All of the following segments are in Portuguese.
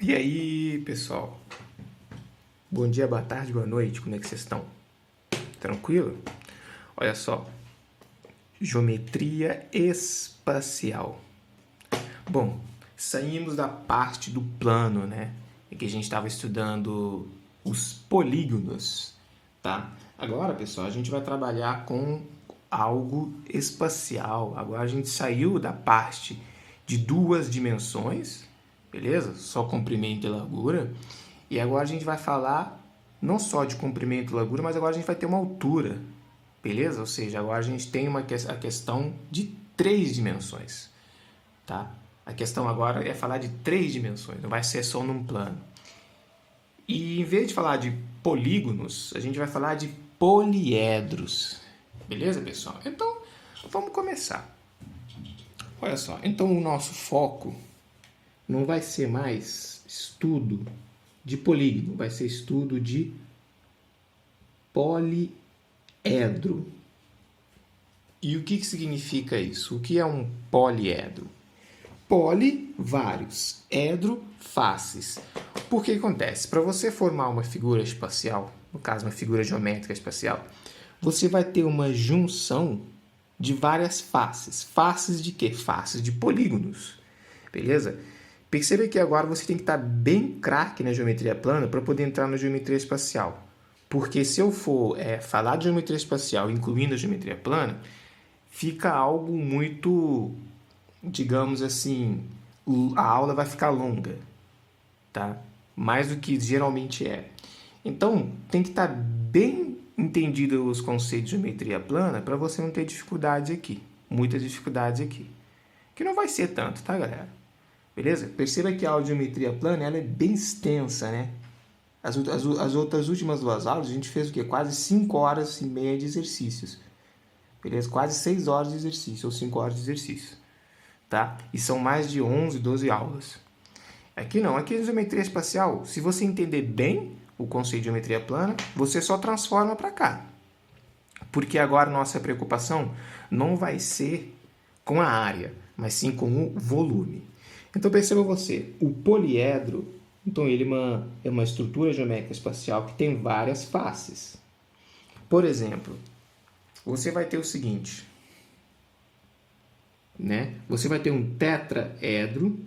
E aí, pessoal? Bom dia, boa tarde, boa noite. Como é que vocês estão? Tranquilo? Olha só, geometria espacial. Bom, saímos da parte do plano, né? Em que a gente estava estudando os polígonos, tá? Agora, pessoal, a gente vai trabalhar com algo espacial. Agora a gente saiu da parte de duas dimensões, beleza? Só comprimento e largura. E agora a gente vai falar não só de comprimento e largura, mas agora a gente vai ter uma altura, beleza? Ou seja, agora a gente tem a questão de três dimensões, tá? A questão agora é falar de três dimensões, não vai ser só num plano. E em vez de falar de polígonos, a gente vai falar de poliedros. Beleza, pessoal? Então, vamos começar. Olha só, então o nosso foco não vai ser mais estudo de polígono, vai ser estudo de poliedro. E o que significa isso? O que é um poliedro? Poli, vários. Edro, faces. Por que acontece? Para você formar uma figura espacial, no caso uma figura geométrica espacial, você vai ter uma junção de várias faces. Faces de quê? Faces de polígonos. Beleza? Perceba que agora você tem que estar bem craque na geometria plana para poder entrar na geometria espacial. Porque se eu for falar de geometria espacial incluindo a geometria plana, fica algo muito, digamos assim, a aula vai ficar longa, tá? Mais do que geralmente é. Então, tem que estar bem entendido os conceitos de geometria plana para você não ter dificuldades aqui, muitas dificuldades aqui. Que não vai ser tanto, tá, galera? Beleza? Perceba que a aula de geometria plana ela é bem extensa, né? As outras últimas duas aulas a gente fez o quê? Quase 5 horas e meia de exercícios. Beleza? Quase 6 horas de exercício ou 5 horas de exercício. Tá? E são mais de 11, 12 aulas. Aqui não, aqui em geometria espacial, se você entender bem o conceito de geometria plana, você só transforma para cá. Porque agora nossa preocupação não vai ser com a área, mas sim com o volume. Então perceba você, o poliedro, então ele é uma estrutura geométrica espacial que tem várias faces. Por exemplo, você vai ter o seguinte, né? Você vai ter um tetraedro,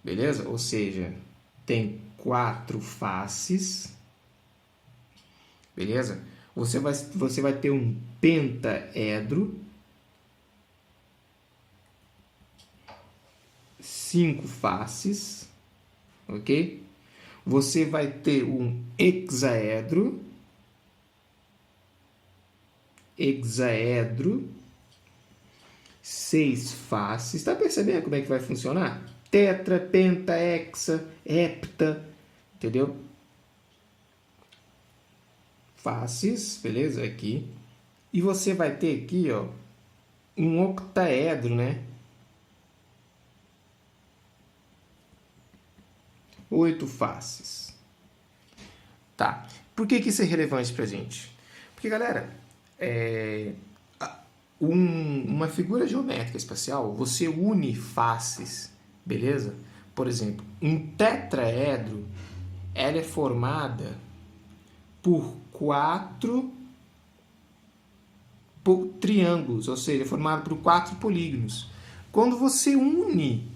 beleza? Ou seja, tem quatro faces, beleza? Você vai ter um pentaedro, cinco faces, ok? Você vai ter um hexaedro, seis faces. Está percebendo como é que vai funcionar? Tetra, penta, hexa, hepta, entendeu? Faces, beleza? Aqui. E você vai ter aqui, ó, um octaedro, né? 8 faces. Tá. Por que isso é relevante pra gente? Porque, galera, uma figura geométrica espacial, você une faces, beleza? Por exemplo, um tetraedro, ela é formada por quatro triângulos, ou seja, é formado por quatro polígonos. Quando você une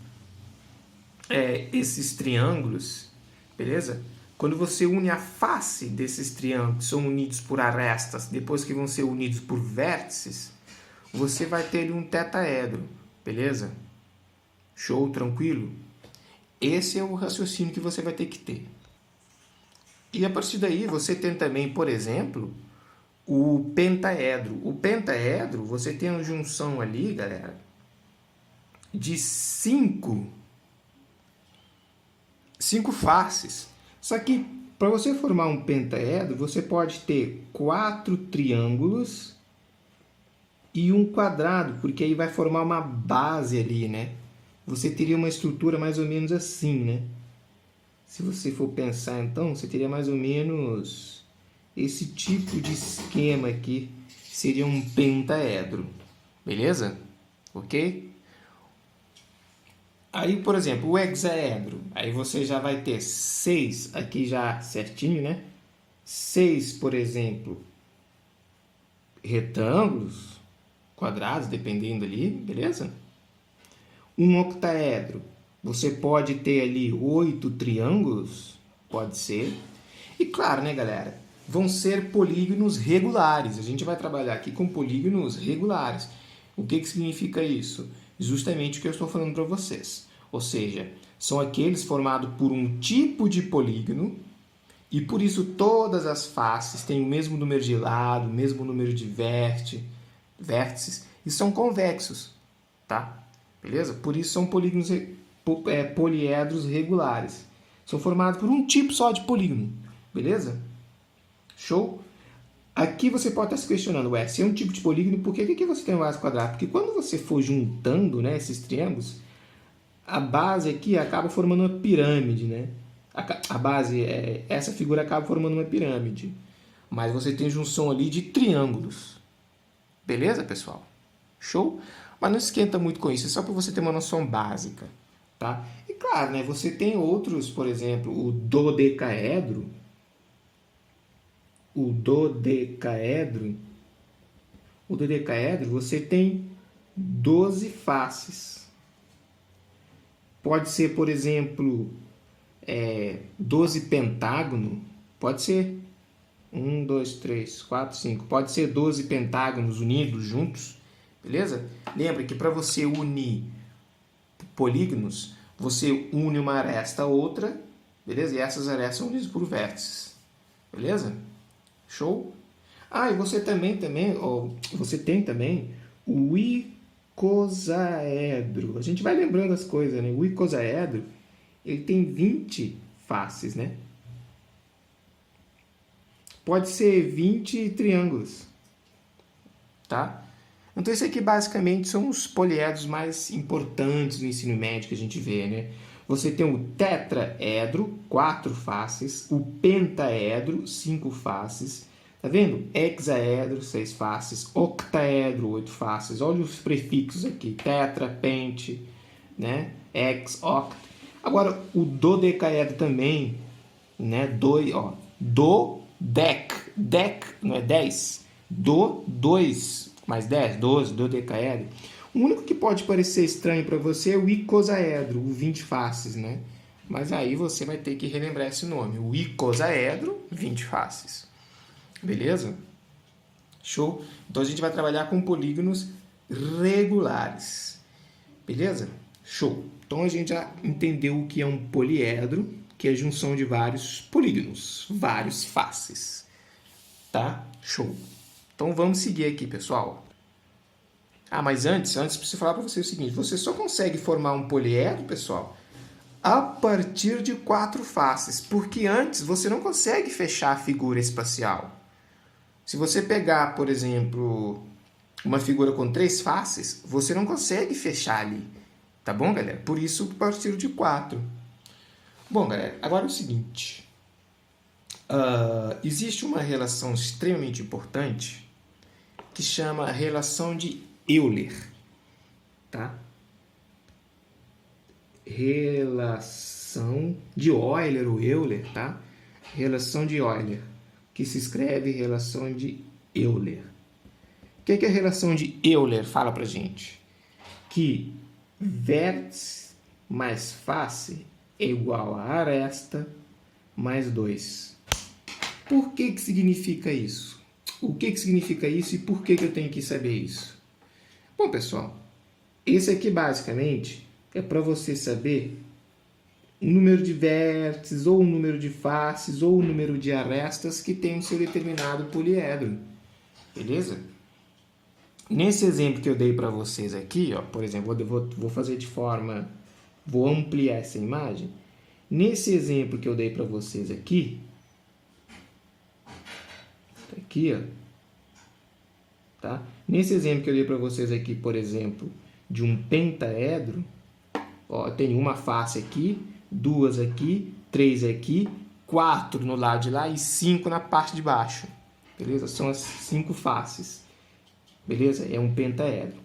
esses triângulos, beleza? Quando você une a face desses triângulos, que são unidos por arestas, depois que vão ser unidos por vértices, você vai ter um tetaedro, beleza? Show, tranquilo? Esse é o raciocínio que você vai ter que ter. E a partir daí você tem também, por exemplo, o pentaedro. O pentaedro, você tem uma junção ali, galera, de cinco faces. Só que para você formar um pentaedro, você pode ter quatro triângulos e um quadrado, porque aí vai formar uma base ali, né? Você teria uma estrutura mais ou menos assim, né? Se você for pensar, então, você teria mais ou menos esse tipo de esquema aqui, seria um pentaedro, beleza? ok? Aí, por exemplo, o hexaedro, aí você já vai ter 6 aqui já certinho, né? 6, por exemplo, retângulos, quadrados, dependendo ali, beleza? Um octaedro, você pode ter ali 8 triângulos, pode ser. E claro, né, galera, vão ser polígonos regulares. A gente vai trabalhar aqui com polígonos regulares. O que significa isso? Justamente o que eu estou falando para vocês. Ou seja, são aqueles formados por um tipo de polígono e por isso todas as faces têm o mesmo número de lado, o mesmo número de vértices e são convexos, tá? Beleza? Por isso são polígonos poliedros regulares. São formados por um tipo só de polígono, beleza? Show? Aqui você pode estar se questionando, se é um tipo de polígono, por que você tem um base quadrada? Porque quando você for juntando, né, esses triângulos, a base aqui acaba formando uma pirâmide, né? A base, essa figura acaba formando uma pirâmide. Mas você tem junção ali de triângulos. Beleza, pessoal? Show? Mas não esquenta muito com isso, é só para você ter uma noção básica, tá? E claro, né, você tem outros, por exemplo, o dodecaedro. O dodecaedro, você tem 12 faces. Pode ser, por exemplo, 12 pentágono, pode ser 1, 2, 3, 4, 5, pode ser 12 pentágonos unidos juntos, beleza? Lembra que para você unir polígonos, você une uma aresta a outra, beleza? E essas arestas são unidas por vértices, beleza? Show? Ah, e você você tem também o icosaedro. A gente vai lembrando as coisas, né? O icosaedro, ele tem 20 faces, né? Pode ser 20 triângulos, tá? Então, isso aqui basicamente são os poliedros mais importantes no ensino médio que a gente vê, né? Você tem o tetraedro, 4 faces, o pentaedro, 5 faces, tá vendo? Hexaedro, 6 faces, octaedro, 8 faces. Olha os prefixos aqui, tetra, pente, né? Hex, oct. Agora, o dodecaedro também, né? Dec, não é 10? Do, 2, mais 10, 12, dodecaedro. O único que pode parecer estranho para você é o icosaedro, o 20 faces, né? Mas aí você vai ter que relembrar esse nome. O icosaedro, 20 faces. Beleza? Show? Então a gente vai trabalhar com polígonos regulares. Beleza? Show. Então a gente já entendeu o que é um poliedro, que é a junção de vários polígonos, vários faces. Tá? Show. Então vamos seguir aqui, pessoal. Mas antes preciso falar para você o seguinte, você só consegue formar um poliedro, pessoal, a partir de 4 faces, porque antes você não consegue fechar a figura espacial. Se você pegar, por exemplo, uma figura com 3 faces, você não consegue fechar ali, tá bom, galera? Por isso, a partir de 4. Bom, galera, agora é o seguinte, existe uma relação extremamente importante que chama relação de Euler, tá? Relação de Euler ou Euler, tá? Relação de Euler, que se escreve relação de Euler. O que a relação de Euler fala pra gente? Que vértice mais face é igual a aresta mais 2. Por que significa isso? O que significa isso e por que eu tenho que saber isso? Bom, pessoal, esse aqui basicamente é para você saber o número de vértices, ou o número de faces, ou o número de arestas que tem o seu determinado poliedro. Beleza? Nesse exemplo que eu dei para vocês aqui, por exemplo, vou fazer de forma... Vou ampliar essa imagem. Nesse exemplo que eu dei para vocês aqui, tá? Nesse exemplo que eu dei para vocês aqui, por exemplo, de um pentaedro, tem uma face aqui, 2 aqui, 3 aqui, 4 no lado de lá e 5 na parte de baixo. Beleza? São as 5 faces. Beleza? É um pentaedro.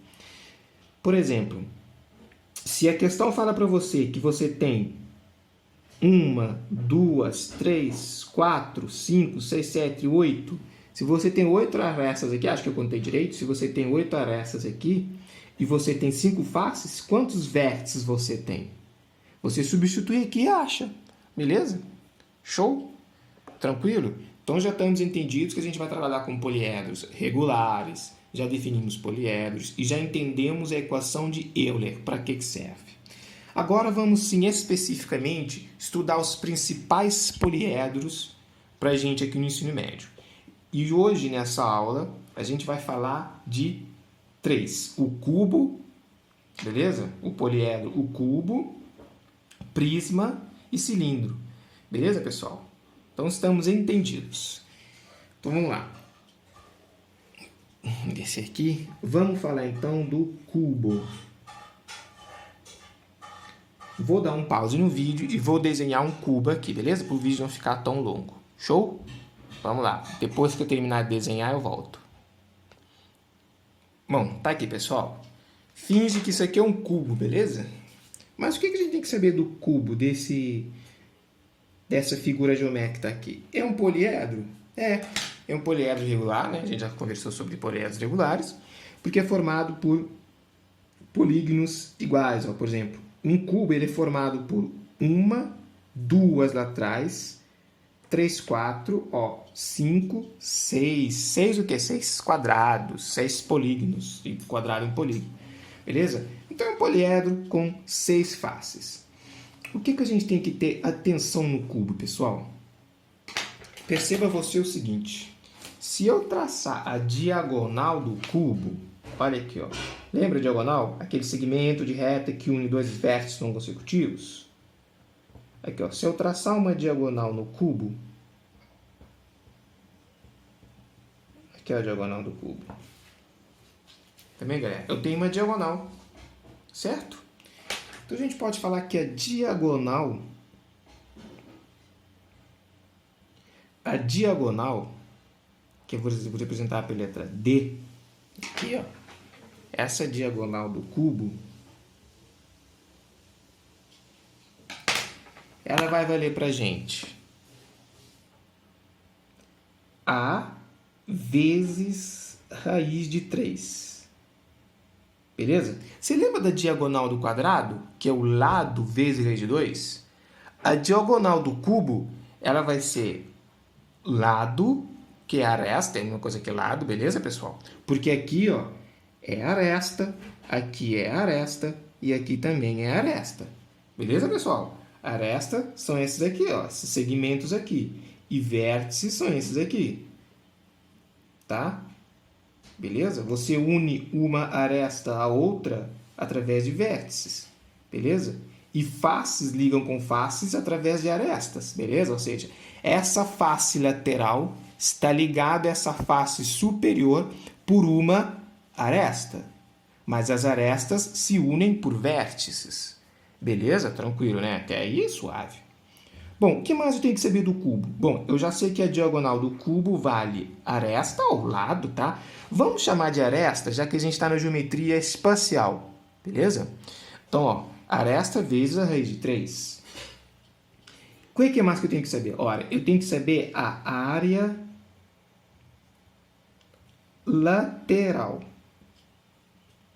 Por exemplo, se a questão fala para você que você tem 1, 2, 3, 4, 5, 6, 7, 8. Se você tem 8 arestas aqui, acho que eu contei direito, se você tem 8 arestas aqui e você tem 5 faces, quantos vértices você tem? Você substitui aqui e acha. Beleza? Show? Tranquilo? Então já estamos entendidos que a gente vai trabalhar com poliedros regulares, já definimos poliedros e já entendemos a equação de Euler, para que serve. Agora vamos, sim, especificamente estudar os principais poliedros para a gente aqui no ensino médio. E hoje, nessa aula, a gente vai falar de 3. O cubo, beleza? O poliedro, o cubo, prisma e cilindro. Beleza, pessoal? Então, estamos entendidos. Então, vamos lá. Descer aqui. Vamos falar, então, do cubo. Vou dar um pause no vídeo e vou desenhar um cubo aqui, beleza? Para o vídeo não ficar tão longo. Show? Vamos lá. Depois que eu terminar de desenhar, eu volto. Bom, tá aqui, pessoal. Finge que isso aqui é um cubo, beleza? Mas o que a gente tem que saber do cubo, dessa figura geométrica aqui? É um poliedro? É um poliedro regular, né? A gente já conversou sobre poliedros regulares, porque é formado por polígonos iguais, ó. Por exemplo, um cubo ele é formado por 1, 2 laterais, 3, 4, 5, 6. 6 o quê? 6 quadrados, 6 polígonos. E quadrado em polígono. Beleza? Então é um poliedro com 6 faces. O que a gente tem que ter atenção no cubo, pessoal? Perceba você o seguinte. Se eu traçar a diagonal do cubo, olha aqui, ó. Lembra a diagonal? Aquele segmento de reta que une dois vértices não consecutivos? Aqui, ó. Se eu traçar uma diagonal no cubo, aqui é a diagonal do cubo. Também, galera? Eu tenho uma diagonal, certo? Então a gente pode falar que a diagonal, que eu vou representar pela letra D, aqui, ó. Essa diagonal do cubo, ela vai valer para a gente A vezes raiz de 3. Beleza? Você lembra da diagonal do quadrado, que é o lado vezes raiz de 2? A diagonal do cubo, ela vai ser lado, que é aresta, tem uma coisa que é lado, beleza, pessoal? Porque aqui, ó, é aresta, aqui é aresta e aqui também é aresta. Beleza, pessoal? Aresta são esses aqui, ó, esses segmentos aqui. E vértices são esses aqui. Tá? Beleza? Você une uma aresta à outra através de vértices. Beleza? E faces ligam com faces através de arestas. Beleza? Ou seja, essa face lateral está ligada a essa face superior por uma aresta. Mas as arestas se unem por vértices. Beleza? Tranquilo, né? Até aí, suave. Bom, o que mais eu tenho que saber do cubo? Bom, eu já sei que a diagonal do cubo vale aresta ao lado, tá? Vamos chamar de aresta, já que a gente está na geometria espacial. Beleza? Então, ó, aresta vezes a raiz de 3. O que mais que eu tenho que saber? Ora, eu tenho que saber a área lateral.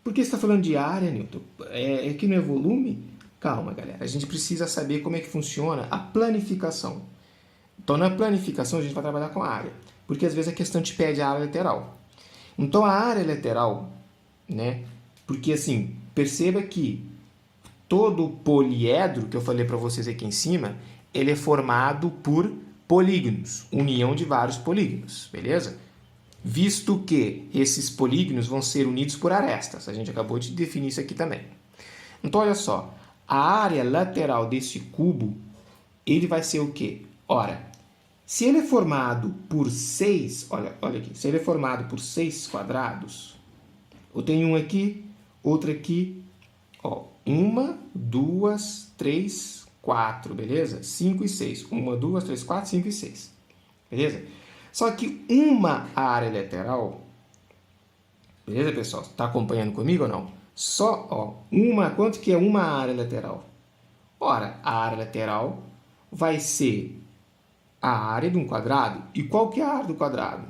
Por que você está falando de área, Newton? É que não é volume? Calma, galera. A gente precisa saber como é que funciona a planificação. Então, na planificação, a gente vai trabalhar com a área. Porque, às vezes, a questão te pede a área lateral. Então, a área lateral, né? Porque, assim, perceba que todo poliedro que eu falei para vocês aqui em cima, ele é formado por polígonos. União de vários polígonos, beleza? Visto que esses polígonos vão ser unidos por arestas. A gente acabou de definir isso aqui também. Então, olha só. A área lateral desse cubo, ele vai ser o quê? Ora, se ele é formado por 6, olha aqui, se ele é formado por 6 quadrados, eu tenho um aqui, outro aqui, ó, 1, 2, 3, 4, beleza? 5 e 6. 1, 2, 3, 4, 5 e 6. Beleza? Só que uma área lateral, beleza, pessoal? Está acompanhando comigo ou não? Só, ó, quanto que é uma área lateral? Ora, a área lateral vai ser a área de um quadrado. E qual que é a área do quadrado?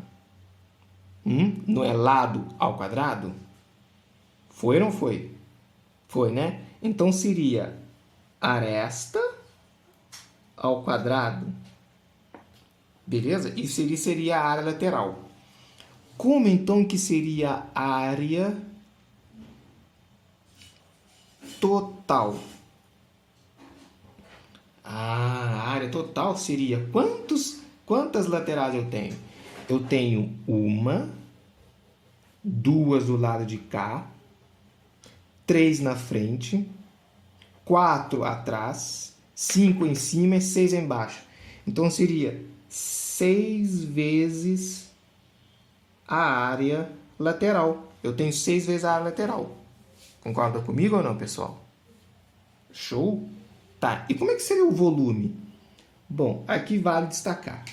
Não é lado ao quadrado? Foi ou não foi? Foi, né? Então seria aresta ao quadrado. Beleza? Isso seria a área lateral. Como então que seria a área total? A área total seria quantas laterais eu tenho? Eu tenho uma, duas do lado de cá, 3 na frente, 4 atrás, 5 em cima e 6 embaixo. Então seria 6 vezes a área lateral. Eu tenho 6 vezes a área lateral. Concorda comigo ou não, pessoal? Show? Tá, e como é que seria o volume? Bom, aqui vale destacar.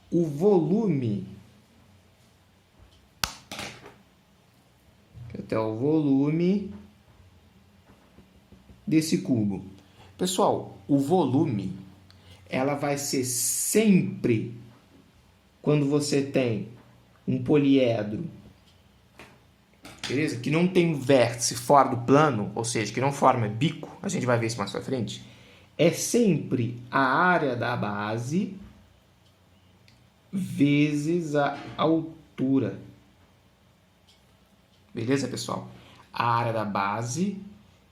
O volume... Até o volume desse cubo. Pessoal, o volume, ela vai ser sempre quando você tem um poliedro, beleza? Que não tem um vértice fora do plano, ou seja, que não forma bico, a gente vai ver isso mais pra frente, é sempre a área da base vezes a altura. Beleza, pessoal? A área da base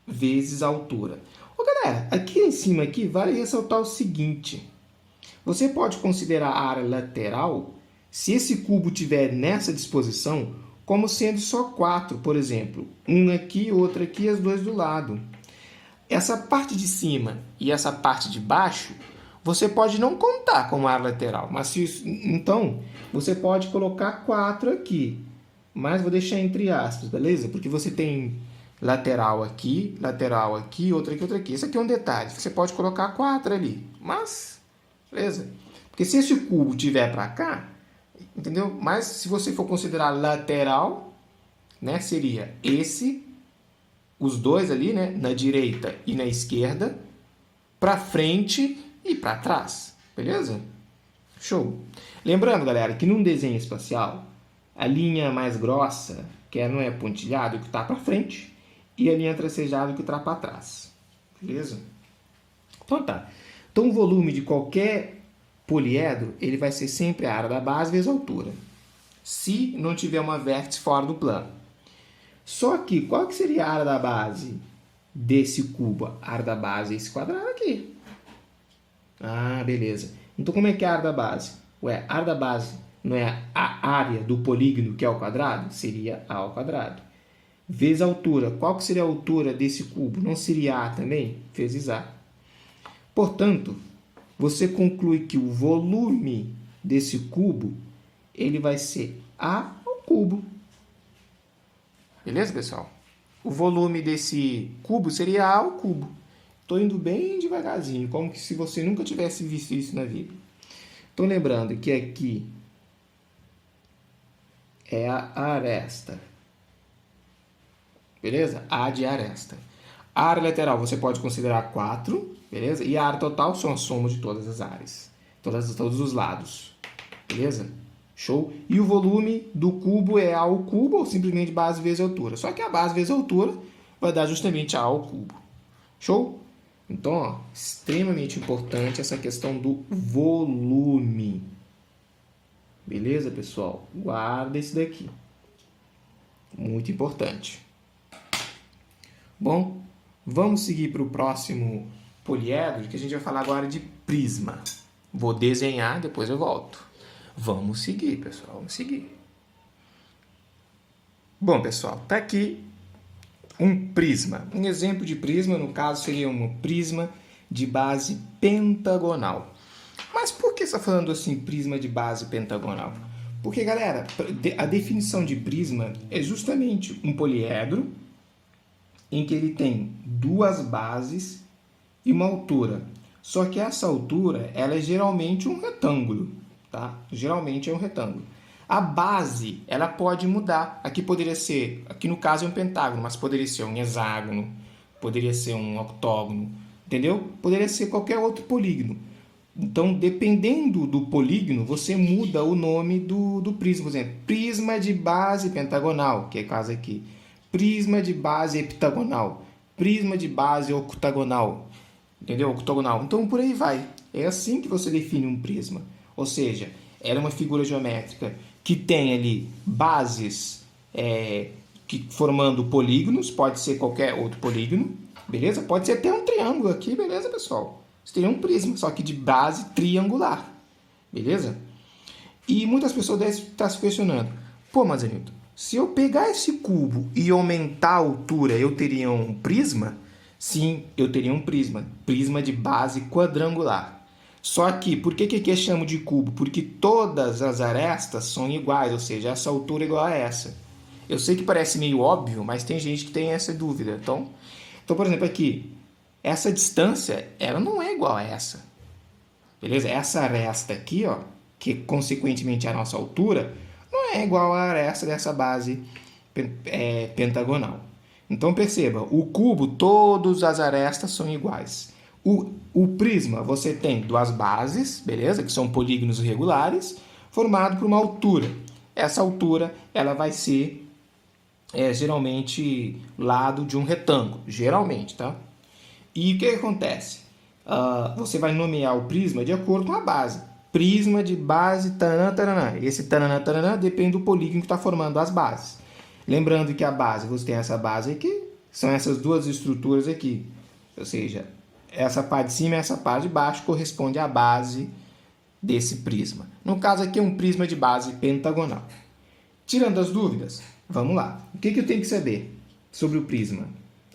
vezes a altura. Ô, galera, aqui em cima aqui vale ressaltar o seguinte. Você pode considerar a área lateral, se esse cubo tiver nessa disposição, como sendo só 4, por exemplo. Um aqui, outro aqui e as duas do lado. Essa parte de cima e essa parte de baixo, você pode não contar como área lateral. Mas então, você pode colocar 4 aqui. Mas vou deixar entre aspas, beleza? Porque você tem lateral aqui, outra aqui, outra aqui. Isso aqui é um detalhe. Você pode colocar 4 ali. Mas, beleza? Porque se esse cubo tiver para cá, entendeu? Mas se você for considerar lateral, né, seria os dois ali, né, na direita e na esquerda, para frente e para trás, beleza? Show. Lembrando, galera, que num desenho espacial, a linha mais grossa, que não é pontilhado, que está para frente, e a linha tracejada, que está para trás, beleza? Então tá. Então o volume de qualquer poliedro, ele vai ser sempre a área da base vezes a altura, se não tiver uma vértice fora do plano. Só que, qual que seria a área da base desse cubo? A área da base é esse quadrado aqui. Ah, beleza. Então, como é que é a área da base? Ué, a área da base não é a área do polígono, que é o quadrado? Seria A ao quadrado. Vezes a altura. Qual que seria a altura desse cubo? Não seria A também? Vezes A. Portanto, você conclui que o volume desse cubo, ele vai ser A ao cubo. Beleza, pessoal? O volume desse cubo seria A ao cubo. Estou indo bem devagarzinho, como se você nunca tivesse visto isso na vida. Então, lembrando que aqui é a aresta. Beleza? A de aresta. A área lateral você pode considerar 4, beleza? E a área total são a soma de todas as áreas. Todos os lados. Beleza? Show? E o volume do cubo é A ao cubo, ou simplesmente base vezes altura. Só que a base vezes altura vai dar justamente A ao cubo. Show? Então, ó, extremamente importante essa questão do volume. Beleza, pessoal? Guarda esse daqui. Muito importante. Bom, vamos seguir para o próximo poliedro, que a gente vai falar agora de prisma. Vou desenhar, depois eu volto. Vamos seguir, pessoal, vamos seguir. Bom, pessoal, tá aqui um prisma. Um exemplo de prisma, no caso, seria um prisma de base pentagonal. Mas por que você está falando assim, prisma de base pentagonal? Porque, galera, a definição de prisma é justamente um poliedro em que ele tem duas bases e uma altura. Só que essa altura, ela é geralmente um retângulo, tá? Geralmente é um retângulo. A base, ela pode mudar. Aqui poderia ser, aqui no caso é um pentágono, mas poderia ser um hexágono, poderia ser um octógono, entendeu? Poderia ser qualquer outro polígono. Então, dependendo do polígono, você muda o nome do prisma. Por exemplo, prisma de base pentagonal, que é o caso aqui. Prisma de base heptagonal. Prisma de base octagonal. Entendeu? Octogonal. Então, por aí vai. É assim que você define um prisma. Ou seja, era uma figura geométrica que tem ali bases formando polígonos. Pode ser qualquer outro polígono. Beleza? Pode ser até um triângulo aqui. Beleza, pessoal? Você teria um prisma, só que de base triangular. Beleza? E muitas pessoas devem estar se questionando. Pô, Mazanilton, se eu pegar esse cubo e aumentar a altura, eu teria um prisma? Sim, eu teria um prisma. Prisma de base quadrangular. Só que, por que eu chamo de cubo? Porque todas as arestas são iguais, ou seja, essa altura é igual a essa. Eu sei que parece meio óbvio, mas tem gente que tem essa dúvida. Então por exemplo, aqui, essa distância, ela não é igual a essa. Beleza? Essa aresta aqui, ó, que consequentemente é a nossa altura, não é igual à aresta dessa base pentagonal. Então perceba, o cubo, todas as arestas são iguais. O prisma, você tem duas bases, beleza? Que são polígonos regulares, formado por uma altura. Essa altura, ela vai ser geralmente lado de um retângulo, geralmente, tá? E o que acontece? Você vai nomear o prisma de acordo com a base. Prisma de base taranã, taranã. Esse taranã, taranã depende do polígono que está formando as bases. Lembrando que a base, você tem essa base aqui, são essas duas estruturas aqui. Ou seja, essa parte de cima e essa parte de baixo corresponde à base desse prisma. No caso aqui é um prisma de base pentagonal. Tirando as dúvidas, vamos lá. O que eu tenho que saber sobre o prisma?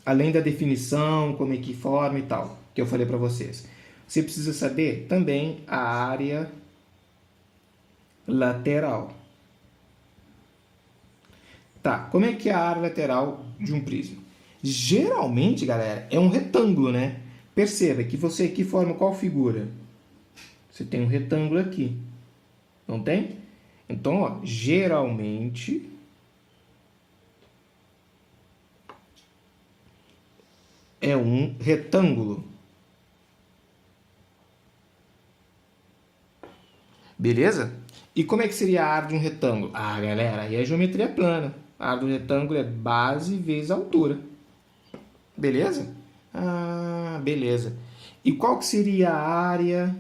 Além da definição, como é que forma e tal, que eu falei para vocês. Você precisa saber também a área lateral. Tá, como é que é a área lateral de um prisma? Geralmente, galera, é um retângulo, né? Perceba que você aqui forma qual figura? Você tem um retângulo aqui, não tem? Então, ó, geralmente é um retângulo. Beleza? E como é que seria a área de um retângulo? Ah, galera, aí é geometria plana. A área do retângulo é base vezes altura. Beleza? Ah, beleza. E qual que seria a área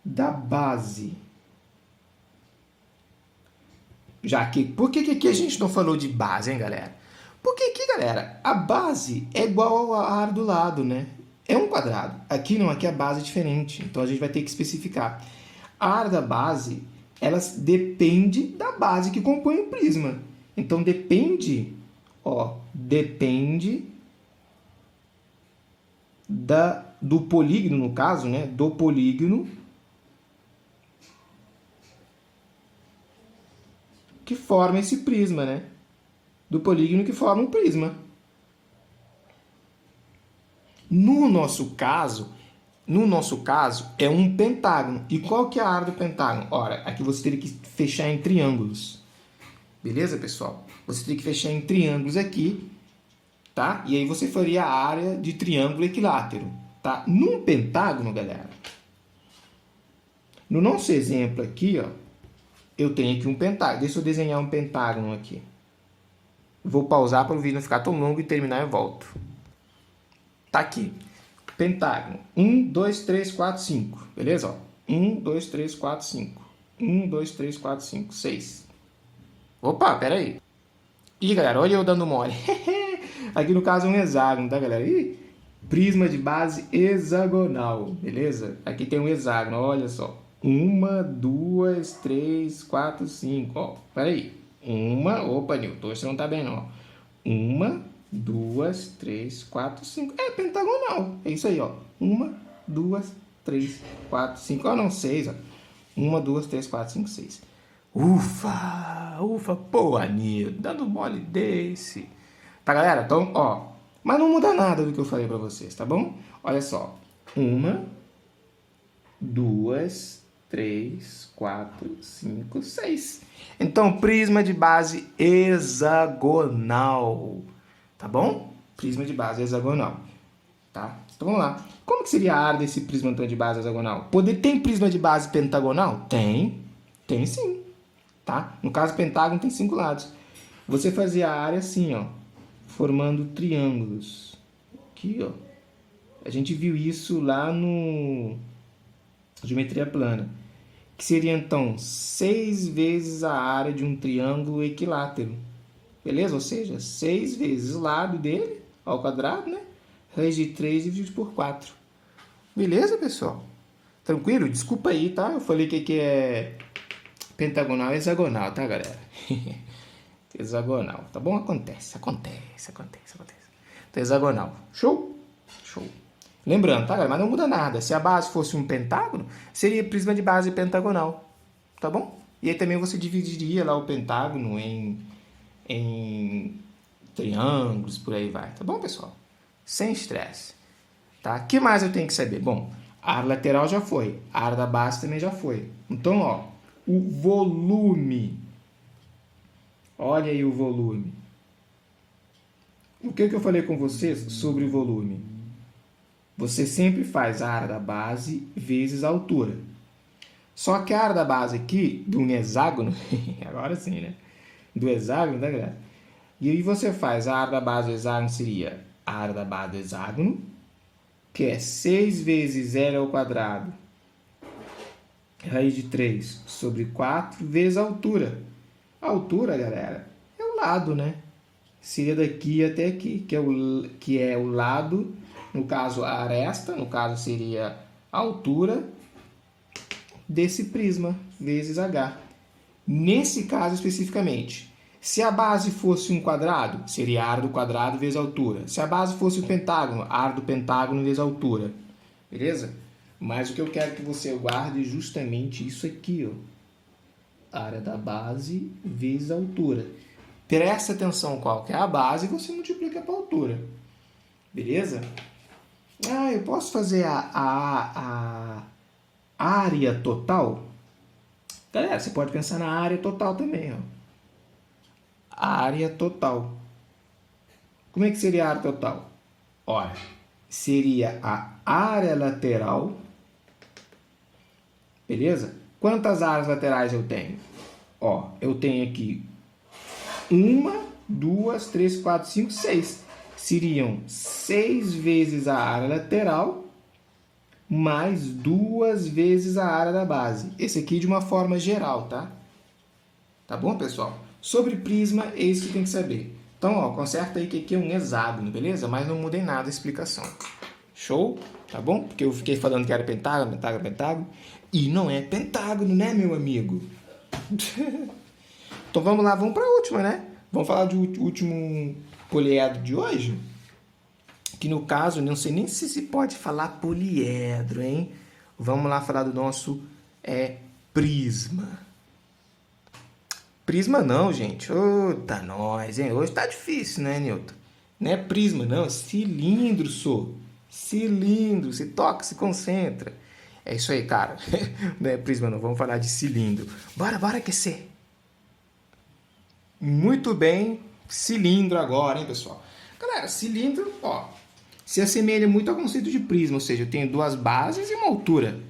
da base? Já que, por que aqui a gente não falou de base, hein, galera? Porque aqui, galera, a base é igual à área do lado, né? É um quadrado. Aqui não, aqui a base é diferente. Então a gente vai ter que especificar. A área da base, ela depende da base que compõe o prisma. Então depende, ó, depende do polígono, no caso, né? Do polígono que forma esse prisma, né? Do polígono que forma o prisma. No nosso caso, é um pentágono. E qual que é a área do pentágono? Ora, aqui você teria que fechar em triângulos. Beleza, pessoal? Você teria que fechar em triângulos aqui, tá? E aí você faria a área de triângulo equilátero, tá? Num pentágono, galera, no nosso exemplo aqui, ó, eu tenho aqui um pentágono. Deixa eu desenhar um pentágono aqui. Vou pausar para o vídeo não ficar tão longo e terminar e volto. Tá aqui. Pentágono. 1, 2, 3, 4, 5. Beleza? Ó. 1, 2, 3, 4, 5. 1, 2, 3, 4, 5, 6. Opa, pera aí. Ih, galera, olha eu dando mole. Aqui no caso é um hexágono, tá, galera? Ih, prisma de base hexagonal. Beleza? Aqui tem um hexágono, olha só. 1, 2, 3, 4, 5. Ó, pera aí. Opa, Nilton, você não tá bem, não. 1, 2, 3, 4, 5. É pentagonal. É isso aí, ó. 1, 2, 3, 4, 5. Ah, não, 6, ó. 1, 2, 3, 4, 5, 6. Ufa, pô, Nilton, dando mole desse. Tá, galera? Então, ó. Mas não muda nada do que eu falei pra vocês, tá bom? Olha só. 1, 2, 3, 4, 5, 6. Então, prisma de base hexagonal. Tá bom? Prisma de base hexagonal. Tá? Então, vamos lá. Como que seria a área desse prisma então, de base hexagonal? Tem prisma de base pentagonal? Tem. Tem sim. Tá? No caso, pentágono tem 5 lados. Você fazia a área assim, ó, formando triângulos. Aqui, ó. A gente viu isso lá no geometria plana. Que seria, então, 6 vezes a área de um triângulo equilátero. Beleza? Ou seja, 6 vezes o lado dele, ao quadrado, né? Raiz de 3 dividido por 4. Beleza, pessoal? Tranquilo? Desculpa aí, tá? Eu falei que é pentagonal e hexagonal, tá, galera? Hexagonal, tá bom? Acontece. Então, hexagonal. Show? Show. Lembrando, tá, galera? Mas não muda nada. Se a base fosse um pentágono, seria prisma de base pentagonal. Tá bom? E aí também você dividiria lá o pentágono em triângulos, por aí vai. Tá bom, pessoal? Sem estresse. Tá? O que mais eu tenho que saber? Bom, a área lateral já foi. A área da base também já foi. Então, ó, o volume. Olha aí o volume. O que eu falei com vocês sobre o volume? Você sempre faz a área da base vezes a altura. Só que a área da base aqui, de um hexágono, agora sim, né? Do hexágono, tá, galera? E aí você faz a área da base do hexágono, seria a área da base do hexágono, que é 6 vezes L ao quadrado, raiz de 3 sobre 4, vezes a altura. A altura, galera, é o lado, né? Seria daqui até aqui, que é o lado, no caso a aresta, no caso seria a altura desse prisma, vezes H. Nesse caso especificamente, se a base fosse um quadrado, seria a área do quadrado vezes a altura. Se a base fosse um pentágono, a área do pentágono vezes a altura. Beleza? Mas o que eu quero que você guarde é justamente isso aqui, ó. Área da base vezes a altura. Presta atenção qual que é a base e você multiplica para a altura. Beleza? Ah, eu posso fazer a área total? Galera, você pode pensar na área total também, ó. Área total. Como é que seria a área total? Olha, seria a área lateral. Beleza? Quantas áreas laterais eu tenho? Ó, eu tenho aqui 1, 2, 3, 4, 5, 6. Seriam 6 vezes a área lateral mais 2 vezes a área da base. Esse aqui de uma forma geral, tá? Tá bom, pessoal? Sobre prisma, é isso que tem que saber. Então, ó, conserta aí que aqui é um hexágono, beleza? Mas não muda em nada a explicação. Show? Tá bom? Porque eu fiquei falando que era pentágono. E não é pentágono, né, meu amigo? Então vamos lá, vamos para a última, né? Vamos falar do último poliedro de hoje. Que no caso, não sei nem se pode falar poliedro, hein? Vamos lá falar do nosso prisma. Prisma não, gente. Tá nós, hein? Hoje tá difícil, né, Newton? Não é prisma, não. É cilindro, cilindro. Se toca, se concentra. É isso aí, cara. Não é prisma, não. Vamos falar de cilindro. Bora aquecer. Muito bem. Cilindro agora, hein, pessoal? Galera, cilindro, ó, se assemelha muito ao conceito de prisma. Ou seja, eu tenho 2 bases e uma altura.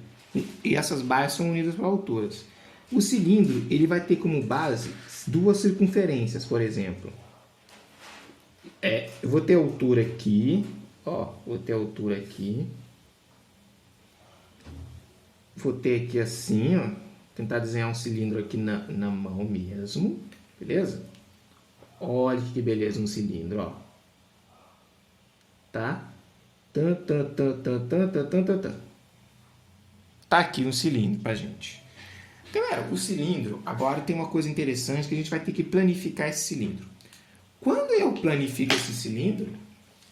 E essas bases são unidas por alturas. O cilindro, ele vai ter como base 2 circunferências, por exemplo. Eu vou ter altura aqui, ó, vou ter altura aqui. Vou ter aqui assim, ó, tentar desenhar um cilindro aqui na mão mesmo, beleza? Olha que beleza um cilindro, ó. Tá? Tá aqui um cilindro pra gente. Galera, o cilindro, agora tem uma coisa interessante que a gente vai ter que planificar esse cilindro. Quando eu planifico esse cilindro,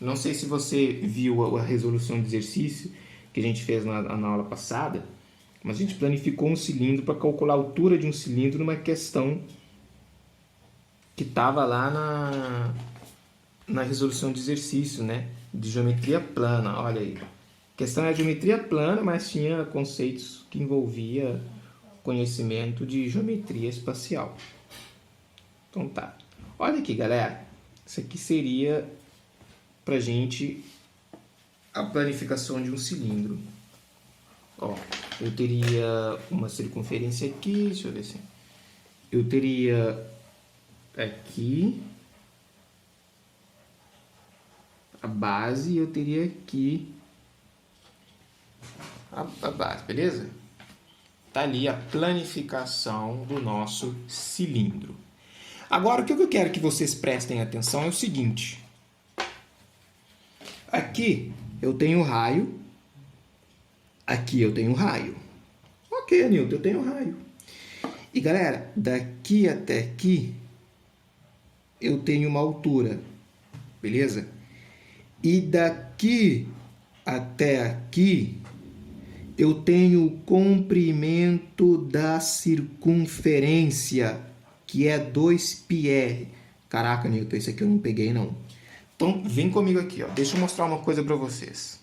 não sei se você viu a resolução de exercício que a gente fez na aula passada, mas a gente planificou um cilindro para calcular a altura de um cilindro numa questão que estava lá na resolução de exercício, né? De geometria plana, olha aí. A questão é a geometria plana, mas tinha conceitos que envolvia conhecimento de geometria espacial. Então tá. Olha aqui, galera. Isso aqui seria pra gente a planificação de um cilindro. Ó, eu teria uma circunferência aqui, deixa eu ver assim. Eu teria aqui a base e eu teria aqui a base, beleza? Tá ali a planificação do nosso cilindro. Agora, o que eu quero que vocês prestem atenção é o seguinte. Aqui eu tenho raio. Aqui eu tenho raio. Ok, Anilton, eu tenho raio. E, galera, daqui até aqui eu tenho uma altura. Beleza? E daqui até aqui eu tenho o comprimento da circunferência, que é 2πr. Caraca, Newton, isso aqui eu não peguei, não. Então, vem comigo aqui, ó. Deixa eu mostrar uma coisa para vocês.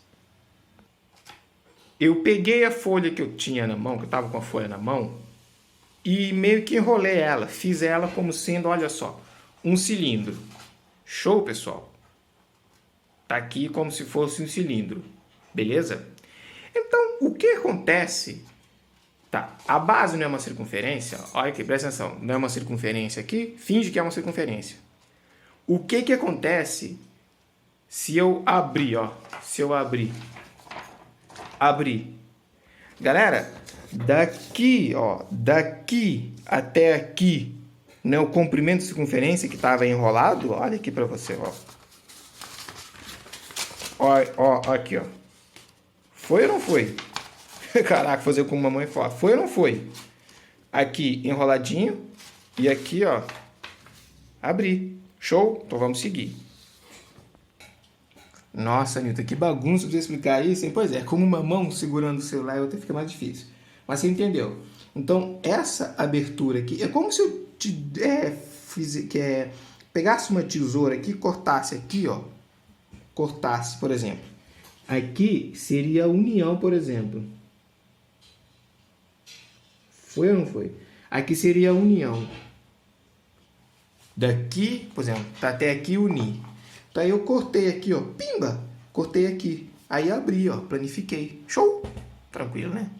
Eu peguei a folha que eu tinha na mão, que eu estava com a folha na mão, e meio que enrolei ela. Fiz ela como sendo, olha só, um cilindro. Show, pessoal? Tá aqui como se fosse um cilindro. Beleza? Então, o que acontece? Tá, a base não é uma circunferência. Olha aqui, presta atenção. Não é uma circunferência aqui. Finge que é uma circunferência. O que acontece se eu abrir, ó? Se eu abrir. Galera, daqui, ó, daqui até aqui, né, o comprimento de circunferência que estava enrolado, olha aqui para você, ó. Ó, aqui, ó. Foi ou não foi? Caraca, fazer com mamãe fora. Foi ou não foi? Aqui enroladinho e aqui, ó, abrir. Show? Então vamos seguir. Nossa, Nilton, que bagunça de explicar isso, hein? Pois é, como uma mão segurando o celular, outra fica mais difícil. Mas você entendeu. Então, essa abertura aqui, é como se eu pegasse uma tesoura aqui e cortasse aqui, ó. Cortasse, por exemplo. Aqui seria a união, por exemplo. Foi ou não foi? Aqui seria a união. Daqui, por exemplo, tá até aqui unir. Então, aí eu cortei aqui, ó, pimba, cortei aqui. Aí abri, ó, planifiquei. Show! Tranquilo, né?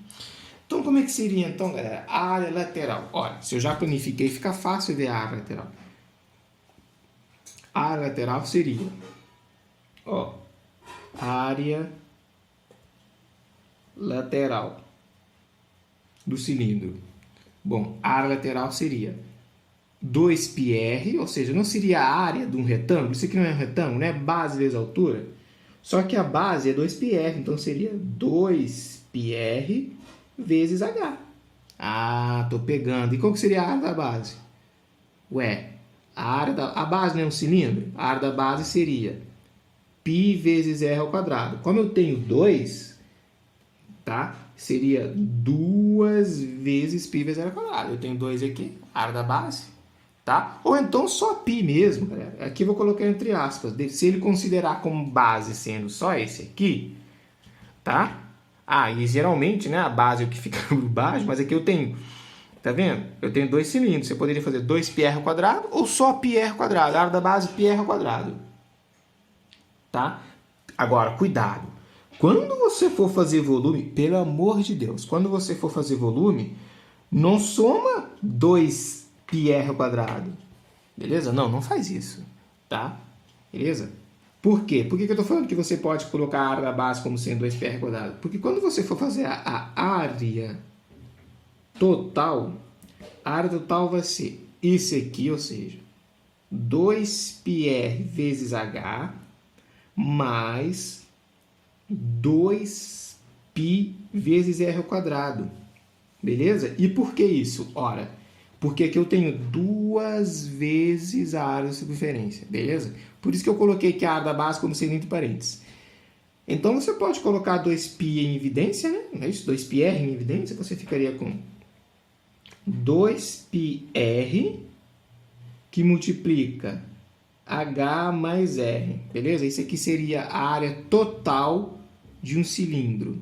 Então, como é que seria, então, galera? A área lateral. Olha, se eu já planifiquei, fica fácil ver a área lateral. A área lateral seria, ó, área lateral do cilindro. Bom, a área lateral seria 2πr, ou seja, não seria a área de um retângulo. Isso aqui não é um retângulo, né? Base vezes altura. Só que a base é 2πr, então seria 2πr vezes h. Ah, tô pegando. E qual que seria a área da base? Ué, a base não é um cilindro? A área da base seria π vezes r ao quadrado. Como eu tenho 2, tá? Seria 2 vezes π vezes r ao quadrado. Eu tenho 2 aqui, a área da base. Tá? Ou então só π mesmo, galera. Aqui eu vou colocar entre aspas. Se ele considerar como base sendo só esse aqui, tá? Ah, e geralmente, né, a base é o que fica por baixo, mas aqui eu tenho, tá vendo? Eu tenho 2 cilindros. Você poderia fazer 2πr ao quadrado ou só πr ao quadrado. A área da base πr ao quadrado. Tá? Agora, cuidado. Quando você for fazer volume, pelo amor de Deus, quando você for fazer volume, não soma 2πr ao quadrado, beleza? Não faz isso, tá? Beleza? Por quê? Por que eu tô falando que você pode colocar a área da base como sendo 2πr ao quadrado? Porque quando você for fazer a área total, a área total vai ser isso aqui, ou seja, 2πr vezes h mais 2π vezes r ao quadrado, beleza? E por que isso? Ora, porque aqui eu tenho 2 vezes a área da circunferência, beleza? Por isso que eu coloquei aqui a área da base como sendo entre parênteses. Então, você pode colocar 2π em evidência, né? Não é isso? 2πr em evidência, você ficaria com 2πr que multiplica h mais r, beleza? Isso aqui seria a área total de um cilindro.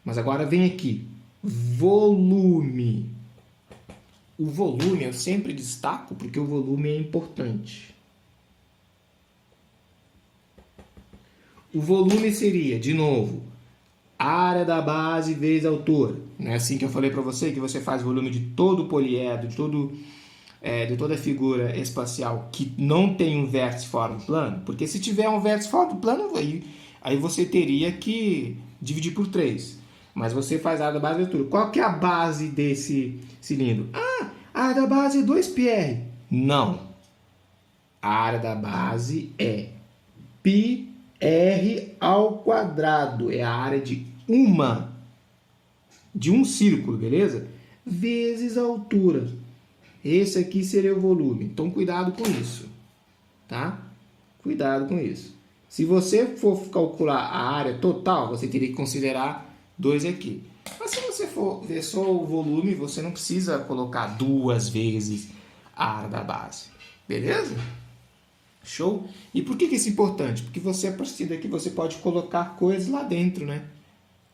Mas agora vem aqui, volume. O volume eu sempre destaco porque o volume é importante. O volume seria, de novo, área da base vezes a altura. Não é assim que eu falei para você, que você faz o volume de todo o poliedro, de toda a figura espacial que não tem um vértice fora do plano? Porque se tiver um vértice fora do plano, aí você teria que dividir por 3. Mas você faz a área da base vezes a altura. Qual que é a base desse cilindro? A área da base é 2πr. Não. A área da base é πr ao quadrado. É a área de um círculo, beleza? Vezes a altura. Esse aqui seria o volume. Então, cuidado com isso, tá? Cuidado com isso. Se você for calcular a área total, você teria que considerar 2 aqui. Mas se você for ver só o volume, você não precisa colocar 2 vezes a área da base. Beleza? Show? E por que isso é importante? Porque você, a partir daqui, você pode colocar coisas lá dentro, né?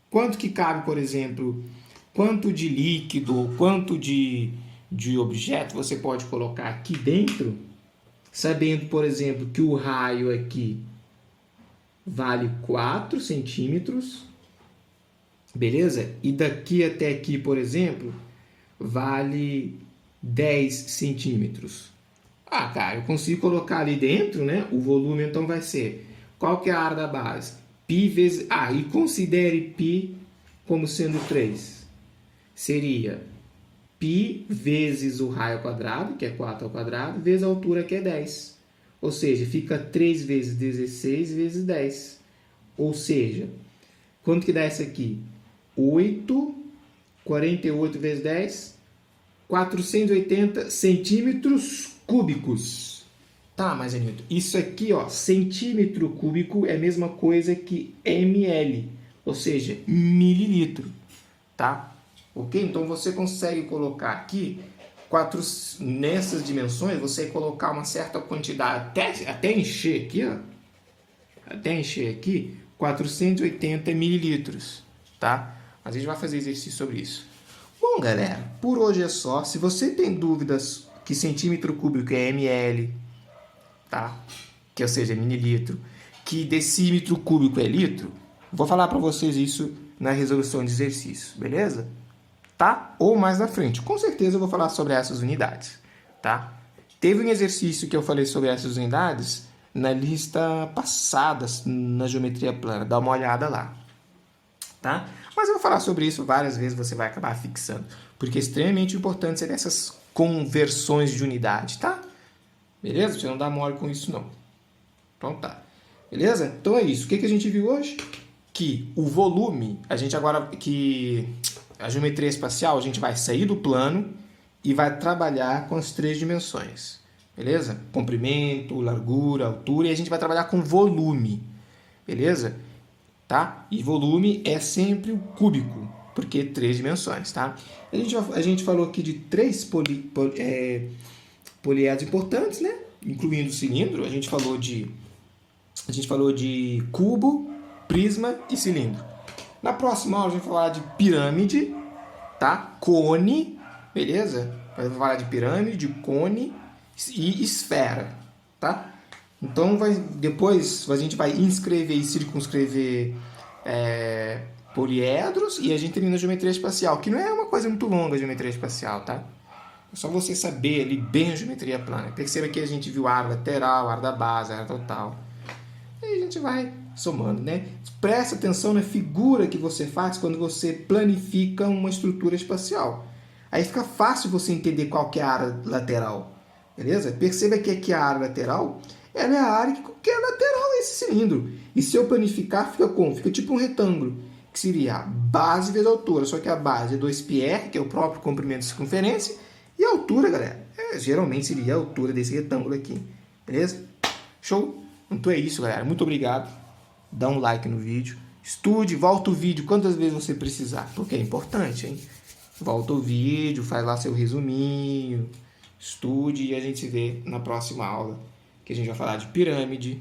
Quanto que cabe, por exemplo, quanto de líquido, quanto de objeto você pode colocar aqui dentro, sabendo, por exemplo, que o raio aqui vale 4 centímetros, beleza? E daqui até aqui, por exemplo, vale 10 centímetros. Cara, eu consigo colocar ali dentro, né? O volume, então, vai ser... Qual que é a área da base? Π vezes... e considere π como sendo 3. Seria π vezes o raio ao quadrado, que é 4 ao quadrado, vezes a altura, que é 10. Ou seja, fica 3 vezes 16 vezes 10. Ou seja, quanto que dá isso aqui? 8, 48 vezes 10, 480 centímetros cúbicos. Tá, mas Anilton, isso aqui, ó, centímetro cúbico é a mesma coisa que ml, ou seja, mililitro, tá? Ok? Então você consegue colocar aqui, nessas dimensões, você colocar uma certa quantidade, até encher aqui, ó, até encher aqui, 480 mililitros, tá? Mas a gente vai fazer exercício sobre isso. Bom, galera, por hoje é só. Se você tem dúvidas que centímetro cúbico é ml, tá? Que ou seja, mililitro, que decímetro cúbico é litro, vou falar para vocês isso na resolução de exercício, beleza? Tá? Ou mais na frente. Com certeza eu vou falar sobre essas unidades, tá? Teve um exercício que eu falei sobre essas unidades na lista passada, na geometria plana. Dá uma olhada lá, tá? Mas eu vou falar sobre isso várias vezes, você vai acabar fixando, porque é extremamente importante ser essas conversões de unidade, tá? Beleza? Você não dá mole com isso, não. Então tá. Beleza? Então é isso. O que a gente viu hoje? Que o volume, a geometria espacial, a gente vai sair do plano e vai trabalhar com as 3 dimensões. Beleza? Comprimento, largura, altura, e a gente vai trabalhar com volume. Beleza? Tá? E volume é sempre o cúbico, porque 3 dimensões, tá? A gente falou aqui de 3 poliedros importantes, né? Incluindo o cilindro. A gente falou de cubo, prisma e cilindro. Na próxima aula a gente vai falar de pirâmide, tá? Cone, beleza? Vai falar de pirâmide, de cone e esfera, tá? Então, depois a gente vai inscrever e circunscrever poliedros e a gente termina a geometria espacial, que não é uma coisa muito longa a geometria espacial, tá? É só você saber ali bem a geometria plana. Perceba que a gente viu a área lateral, a área da base, a área total. E a gente vai somando, né? Presta atenção na figura que você faz quando você planifica uma estrutura espacial. Aí fica fácil você entender qual que é a área lateral, beleza? Perceba que aqui a área lateral, ela é a área que é lateral a esse cilindro. E se eu planificar, fica como? Fica tipo um retângulo, que seria a base vezes a altura. Só que a base é 2πr, que é o próprio comprimento de circunferência, e a altura, galera, geralmente seria a altura desse retângulo aqui, beleza? Show? Então é isso, galera. Muito obrigado. Dá um like no vídeo. Estude, volta o vídeo quantas vezes você precisar, porque é importante, hein? Volta o vídeo, faz lá seu resuminho, estude e a gente se vê na próxima aula, que a gente vai falar de pirâmide,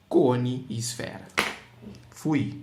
cone e esfera. Fui!